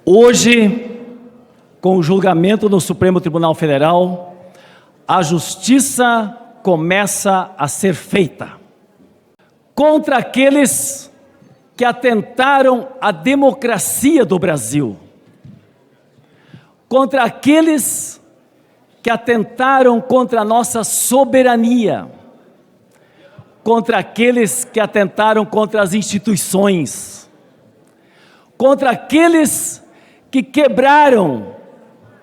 Hoje, com o julgamento no Supremo Tribunal Federal, a justiça começa a ser feita contra aqueles que atentaram à democracia do Brasil, contra aqueles que atentaram contra a nossa soberania, contra aqueles que atentaram contra as instituições, contra aqueles que quebraram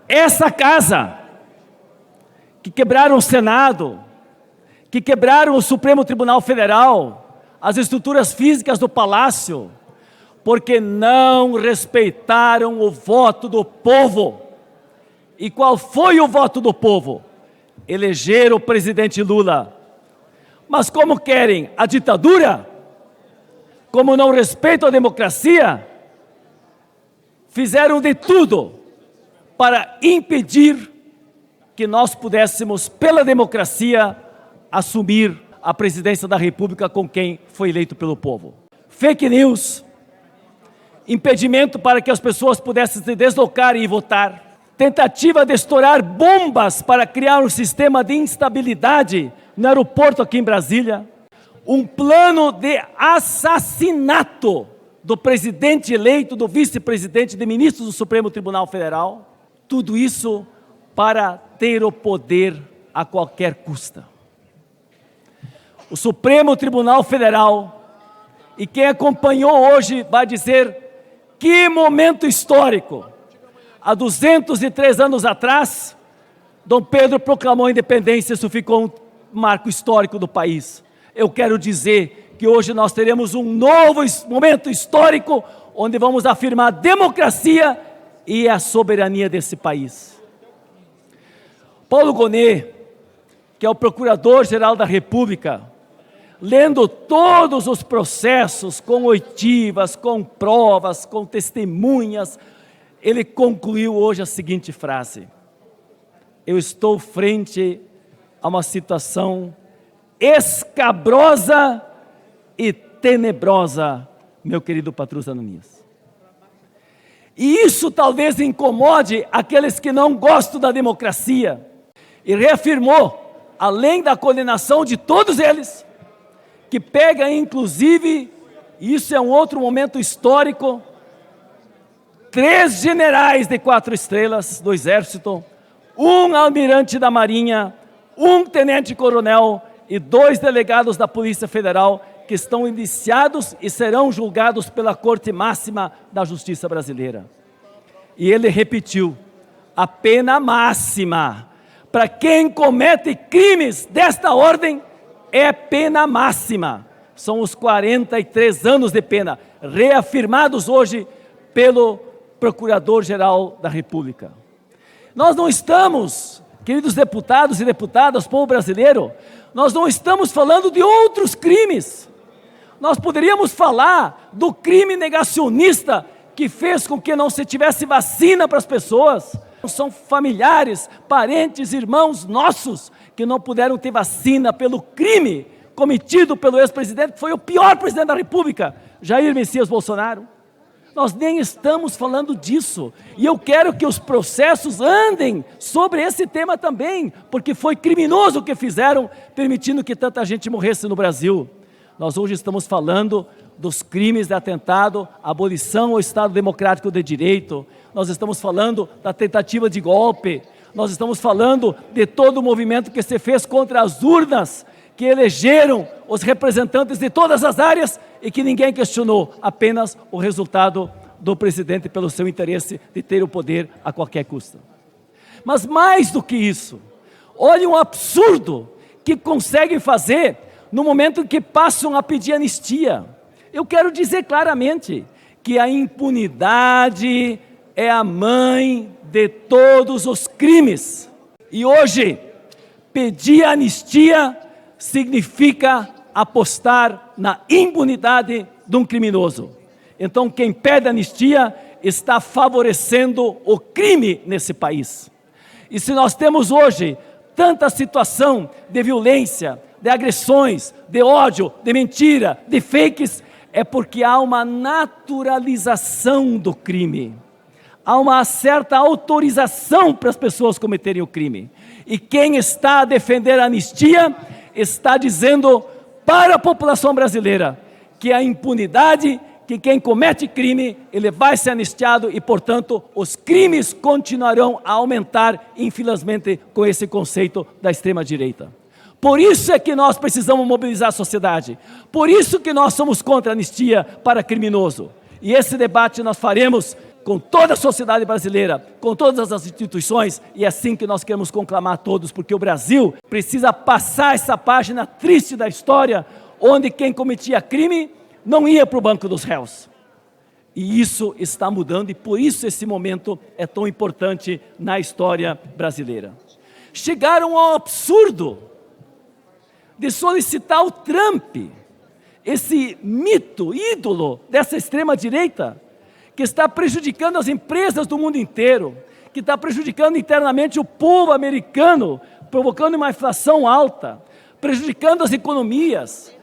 essa casa, que quebraram o Senado, que quebraram o Supremo Tribunal Federal, as estruturas físicas do Palácio, porque não respeitaram o voto do povo. E qual foi o voto do povo? Eleger o presidente Lula. Mas como querem a ditadura, como não respeitam a democracia, fizeram de tudo para impedir que nós pudéssemos, pela democracia, assumir a presidência da República com quem foi eleito pelo povo. Fake news, impedimento para que as pessoas pudessem se deslocar e votar, tentativa de estourar bombas para criar um sistema de instabilidade no aeroporto aqui em Brasília, um plano de assassinato do presidente eleito, do vice-presidente, de ministros do Supremo Tribunal Federal, tudo isso para ter o poder a qualquer custo. O Supremo Tribunal Federal, e quem acompanhou hoje vai dizer que momento histórico. Há 203 anos atrás, Dom Pedro proclamou a independência, isso ficou um marco histórico do país. Eu quero dizer que hoje nós teremos um novo momento histórico, onde vamos afirmar a democracia e a soberania desse país. Paulo Gonet, que é o Procurador-Geral da República, lendo todos os processos, com oitivas, com provas, com testemunhas, ele concluiu hoje a seguinte frase: eu estou frente a uma situação escabrosa e tenebrosa, meu querido Patrus Ananias. E isso talvez incomode aqueles que não gostam da democracia. E reafirmou, além da condenação de todos eles, que pega inclusive, isso é um outro momento histórico, 3 generais de 4 estrelas do Exército, um almirante da Marinha, um tenente-coronel e 2 delegados da Polícia Federal que estão indiciados e serão julgados pela Corte Máxima da Justiça Brasileira. E ele repetiu, a pena máxima para quem comete crimes desta ordem é pena máxima. São os 43 anos de pena, reafirmados hoje pelo Procurador-Geral da República. Nós não estamos, queridos deputados e deputadas, povo brasileiro, nós não estamos falando de outros crimes. Nós poderíamos falar do crime negacionista que fez com que não se tivesse vacina para as pessoas. São familiares, parentes, irmãos nossos que não puderam ter vacina pelo crime cometido pelo ex-presidente, que foi o pior presidente da República, Jair Messias Bolsonaro. Nós nem estamos falando disso. E eu quero que os processos andem sobre esse tema também, porque foi criminoso o que fizeram, permitindo que tanta gente morresse no Brasil. Nós hoje estamos falando dos crimes de atentado, abolição ao Estado Democrático de Direito. Nós estamos falando da tentativa de golpe. Nós estamos falando de todo o movimento que se fez contra as urnas, que elegeram os representantes de todas as áreas e que ninguém questionou, apenas o resultado do presidente pelo seu interesse de ter o poder a qualquer custo. Mas mais do que isso, olha um absurdo que conseguem fazer no momento em que passam a pedir anistia. Eu quero dizer claramente que a impunidade é a mãe de todos os crimes. E hoje, pedir anistia significa apostar na impunidade de um criminoso. Então, quem pede anistia está favorecendo o crime nesse país. E se nós temos hoje tanta situação de violência, de agressões, de ódio, de mentira, de fakes, é porque há uma naturalização do crime. há uma certa autorização para as pessoas cometerem o crime. E quem está a defender a anistia está dizendo para a população brasileira que a impunidade, que quem comete crime, ele vai ser anistiado e, portanto, os crimes continuarão a aumentar, infelizmente, com esse conceito da extrema-direita. Por isso é que nós precisamos mobilizar a sociedade. Por isso que nós somos contra a anistia para criminoso. E esse debate nós faremos com toda a sociedade brasileira, com todas as instituições, e é assim que nós queremos conclamar a todos, porque o Brasil precisa passar essa página triste da história, onde quem cometia crime não ia para o banco dos réus. E isso está mudando, e por isso esse momento é tão importante na história brasileira. Chegaram ao absurdo de solicitar o Trump, esse mito, ídolo dessa extrema-direita, que está prejudicando as empresas do mundo inteiro, que está prejudicando internamente o povo americano, provocando uma inflação alta, prejudicando as economias,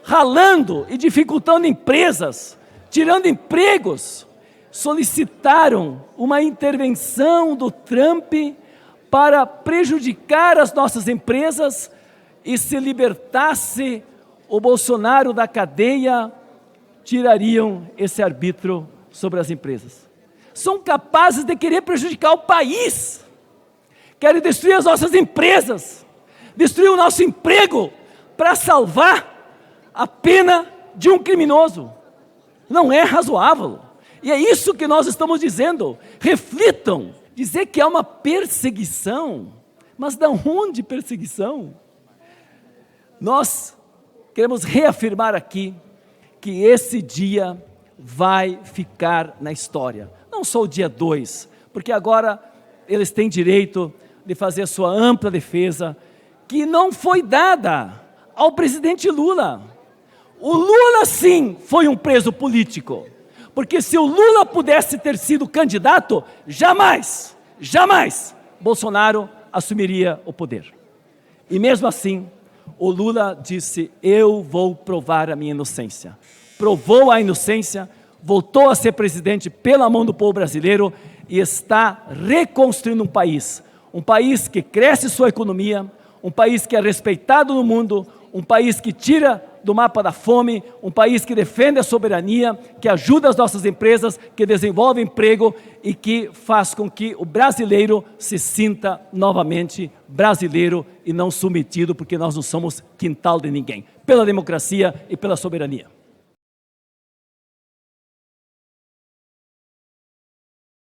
ralando e dificultando empresas, tirando empregos. Solicitaram uma intervenção do Trump para prejudicar as nossas empresas, e se libertasse o Bolsonaro da cadeia, tirariam esse arbítrio sobre as empresas. São capazes de querer prejudicar o país, querem destruir as nossas empresas, destruir o nosso emprego para salvar a pena de um criminoso. Não é razoável. E é isso que nós estamos dizendo. Reflitam. Dizer que há uma perseguição, mas de onde perseguição? Nós queremos reafirmar aqui que esse dia vai ficar na história. Não só o dia 2, porque agora eles têm direito de fazer a sua ampla defesa, que não foi dada ao presidente Lula. O Lula, sim, foi um preso político, porque se o Lula pudesse ter sido candidato, jamais Bolsonaro assumiria o poder. E mesmo assim, o Lula disse: eu vou provar a minha inocência. Provou a inocência, voltou a ser presidente pela mão do povo brasileiro e está reconstruindo um país que cresce sua economia, um país que é respeitado no mundo, um país que tira do mapa da fome, um país que defende a soberania, que ajuda as nossas empresas, que desenvolve emprego e que faz com que o brasileiro se sinta novamente brasileiro e não submetido, porque nós não somos quintal de ninguém, pela democracia e pela soberania.